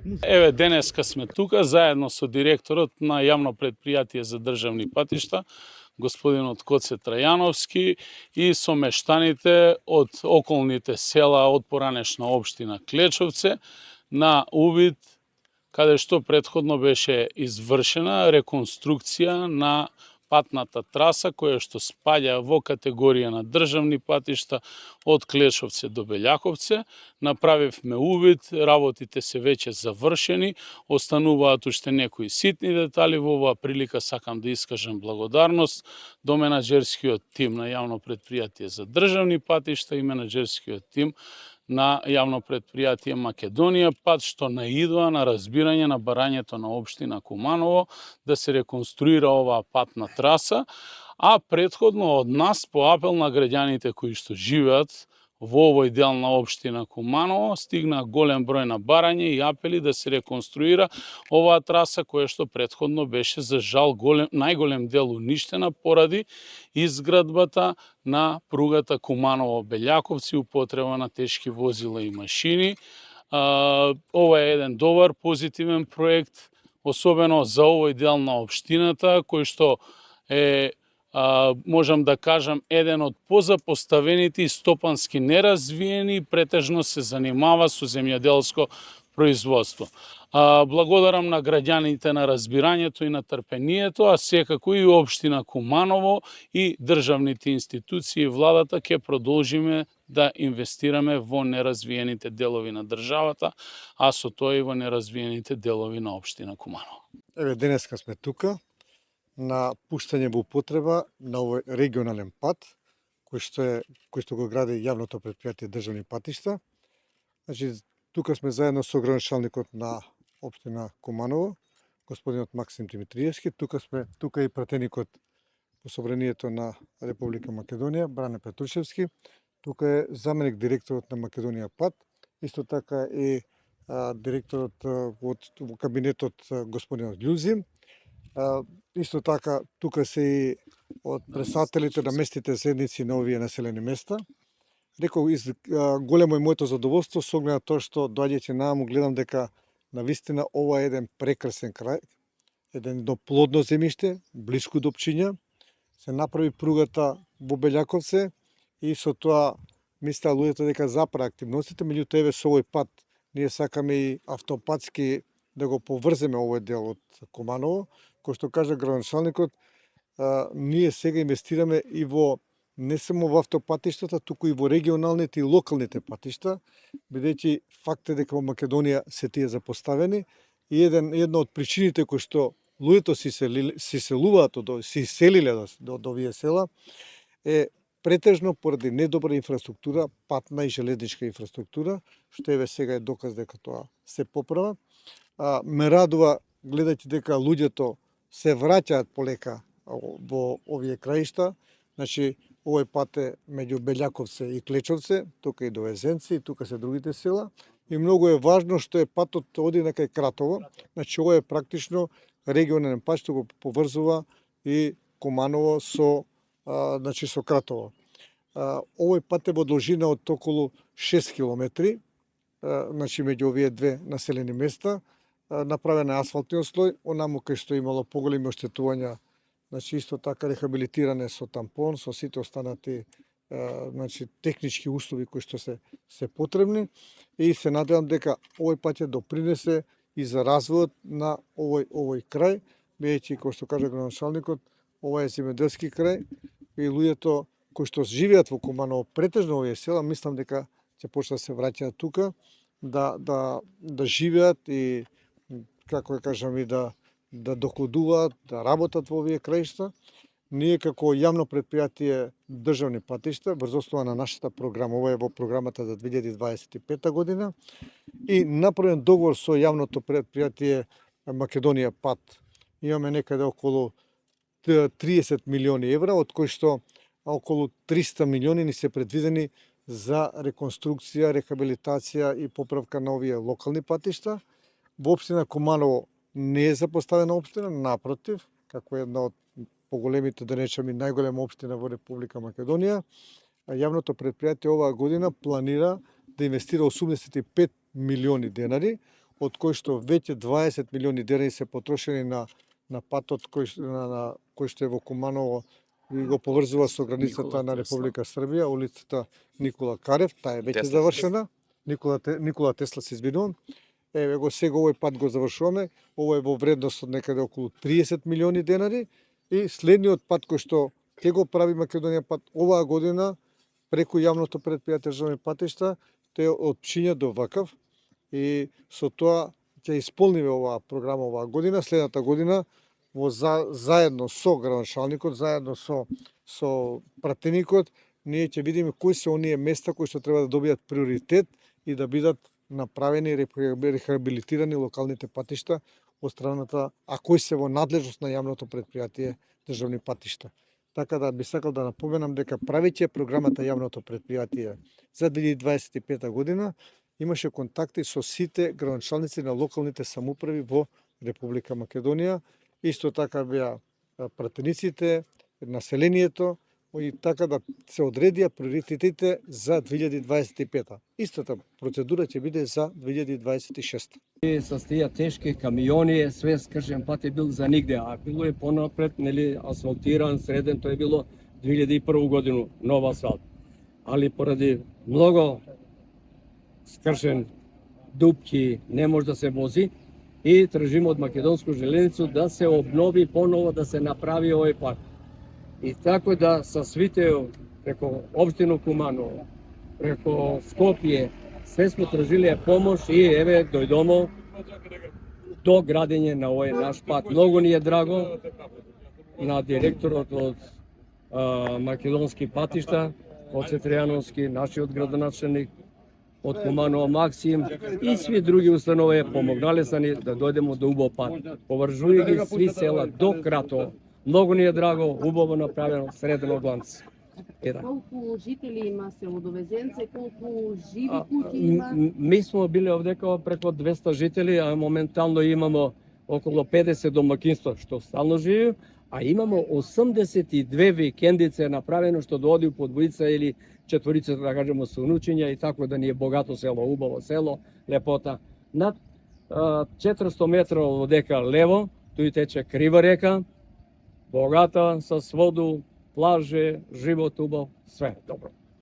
Еве, денеска сме тука заедно со директорот на Јавно предпријатие за државни патишта, господинот Коце Трајановски, и со мештаните од околните села од поранешна општина Клечовце на увид каде што претходно беше извршена реконструкција на патната траса која што спаѓа во категорија на државни патишта од Клечовце до Белјаковце. Направивме увид, работите се веќе завршени, остануваат уште некои ситни детали. Во оваа прилика сакам да искажам благодарност до менаџерскиот тим на Јавно предпријатие за државни патишта и менаџерскиот тим на Јавно предпријатие Македонија пат, што наидоа на разбирање на барањето на општина Куманово да се реконструира оваа патна траса, а претходно од нас по апел на граѓаните кои што живеат во овој дел на општина Куманово стигна голем број на барање и апели да се реконструира оваа траса која што претходно беше за жал најголем дел уништена поради изградбата на пругата Куманово-Белјаковци, употреба на тешки возила и машини. Ова е еден добар позитивен проект, особено за овој дел на општината, кој што е можам да кажам, еден од позапоставените и стопански неразвиени, претежно се занимава со земјоделско производство. Благодарам на граѓаните на разбирањето и на трпението, а секако и општина Куманово и државните институции и владата ќе продолжиме да инвестираме во неразвиените делови на државата, а со тоа и во неразвиените делови на општина Куманово. Еве, денеска сме тука на пуштање во употреба на овој регионален пат кој што го гради Јавното предпријатие државни патишта. Значи, тука сме заедно со градоначалникот на општина Куманово, господинот Максим Димитриевски, тука и пратеникот по собранието на Република Македонија, Бране Петрушевски, тука е заменик директорот на Македонија пат, исто така и директорот во кабинетот господинот Љузим. Исто така, тука се и од претставителите на местните заедници на овие населени места. Реков, големо е моето задоволство со оглед на тоа што доаѓајќи нааму гледам дека навистина ова е еден прекрасен крај, едно плодно земјиште, блиску до општина. Се направи пругата во Белјаковце и со тоа мислеа луѓето дека запра активностите, меѓутоа еве со овој пат ние сакаме и автопатски да го поврземе овој дел од Куманово. Кој што кажа градоначалникот, ние сега инвестираме и во не само во автопатиштата, туку и во регионалните и локалните патишта, бидејќи факт е дека во Македонија се тие запоставени и една од причините кои што луѓето се иселуваат, се иселиле до овие села е претежно поради недобра инфраструктура, патна и железничка инфраструктура, што еве сега е доказ дека тоа се поправа. Ме радува гледајќи дека луѓето се враќаат полека во овие краишта. Значи, овој пат е меѓу Белјаковце и Клечовце, тука и до Езенци, и тука се другите села. И многу е важно што е патот оди на кај Кратово. Значи, ова е практично регионален пат што го поврзува и Куманово со Кратово. Овој пат е во должина од околу 6 километри, значи меѓу овие две населени места. Направен е асфалтниот слој, онаму кај што имало поголеми оштетувања, значи исто така рехабилитиране со тампон, со сите останати значи технички услови кои што се потребни, и се надевам дека овој пат ќе допринесе и за развојот на овој крај, бидејќи кој што кажа градоначалникот, ова е земјоделски крај и луѓето кои што живеат во Куманово, претежно овие села, мислам дека ќе почнат да се враќаат тука, да живеат и како кажам и да доходуваат, да работат во овие краишта. Ние како Јавно предпријатие државни патишта, врз основа на нашата програма, ова е во програмата за 2025 година, и направен договор со Јавното предпријатие Македонија пат. Имаме некаде околу 30 милиони евра, од кои што околу 300 милиони ни се предвидени за реконструкција, рехабилитација и поправка на овие локални патишта. Во општина Куманово не е запоставена општина, напротив, како една од поголемите, да речеме најголема општина во Република Македонија, Јавното предпријатие оваа година планира да инвестира 85 милиони денари, од кои што веќе 20 милиони денари се потрошени на патот кој што е во Куманово и го поврзува со границата на Република Србија, улицата Никола Карев, таа е веќе завршена. Никола Тесла, се извинувам. Еве го сега овој пат го завршуваме. Ово е во вредност од некаде околу 30 милиони денари и следниот пат кој што ќе го прави Македонија пат оваа година преку јавното претпријатие државни патишта, тој од Пшиња до Вакав и со тоа ќе исполниме оваа програма оваа година. Следната година заедно со градоначалникот, заедно со пратеникот, ние ќе видиме кои се оние места кои што треба да добијат приоритет и да бидат направени и рехабилитирани локалните патишта од страната, а кои се во надлежност на јавното претпријатие државни патишта. Така да би сакал да напоменам дека правејќи програмата јавното претпријатие за 2025 година имаше контакти со сите градоначалници на локалните самоуправи во Република Македонија. Исто така беа пратениците, населението и така да се одредија приоритетите за 2025. Истата процедура ќе биде за 2026. С тие тешки камиони, све скршен пат е бил за нигде, а било е понапред, нели, асфалтиран, среден, тоа е било 2001 годину, нов асфалт. Али поради много скршен дупки не може да се вози и тражимо од Македонско железницу да се обнови поново, да се направи овој пат. И така да со свите преко општина Куманово, преко Скопје, све сме тражиле помош и еве дојдомо до градење на овој наш пат. Многу ни е драго на директорот од Македонски патишта, Коце Трајановски, нашиот градоначалник од Куманово Максим и сви други установи помогнале са ни да дојдеме до убав пат. Поврзување ги сви села до Кратово. Многу ни е драго, убаво направено, среден од ланц. Колку жители има село Довезенце, колку живи куќи има? Ми сме биле овдека преко 200 жители, а моментално имамо околу 50 домакинства што стално живи, а имамо 82 викендице направено што дооди по двојца или четворица, да кажеме, со унучиња и така да ни е богато село, убаво село, лепота. Над 400 метра одека лево, туј тече крива река, богата, со воду, плаже, живот убав, све добро.